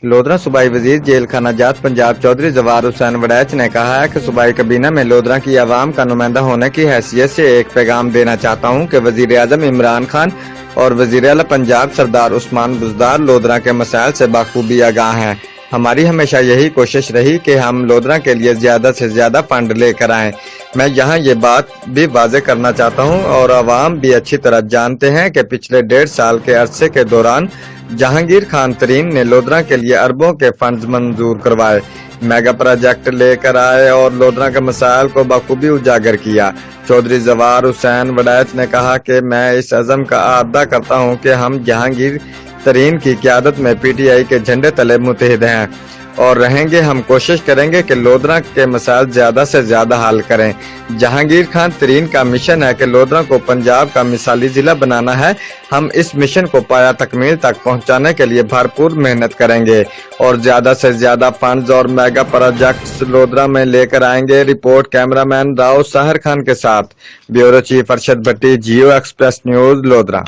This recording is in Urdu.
لودھرا صوبائی وزیر جیل خانہ جات پنجاب چودھری زوار حسین وڑیچ نے کہا ہے کہ صوبائی کابینہ میں لودھرا کی عوام کا نمائندہ ہونے کی حیثیت سے ایک پیغام دینا چاہتا ہوں کہ وزیر اعظم عمران خان اور وزیر اعلیٰ پنجاب سردار عثمان بزدار لودھرا کے مسائل سے بخوبی آگاہ ہیں۔ ہماری ہمیشہ یہی کوشش رہی کہ ہم لودھرا کے لیے زیادہ سے زیادہ فنڈ لے کر آئیں۔ میں یہاں یہ بات بھی واضح کرنا چاہتا ہوں اور عوام بھی اچھی طرح جانتے ہیں کہ پچھلے 1.5 سال کے عرصے کے دوران جہانگیر خان ترین نے لودھرا کے لیے اربوں کے فنڈز منظور کروائے، میگا پروجیکٹ لے کر آئے اور لودھرا کے مسائل کو بخوبی اجاگر کیا۔ چودھری زوار حسین وڑیچ نے کہا کہ میں اس عزم کا اعادہ کرتا ہوں کہ ہم جہانگیر ترین کی قیادت میں پی ٹی آئی کے جھنڈے تلے متحد ہیں اور رہیں گے۔ ہم کوشش کریں گے کہ لودھرا کے مسائل زیادہ سے زیادہ حل کریں۔ جہانگیر خان ترین کا مشن ہے کہ لودھرا کو پنجاب کا مثالی ضلع بنانا ہے۔ ہم اس مشن کو پایہ تکمیل تک پہنچانے کے لیے بھرپور محنت کریں گے اور زیادہ سے زیادہ فنڈز اور میگا پروجیکٹس لودھرا میں لے کر آئیں گے۔ رپورٹ کیمرہ مین راؤ ساہر خان کے ساتھ، بیورو چیف ارشد بھٹی، جیو ایکسپریس نیوز، لودھرا۔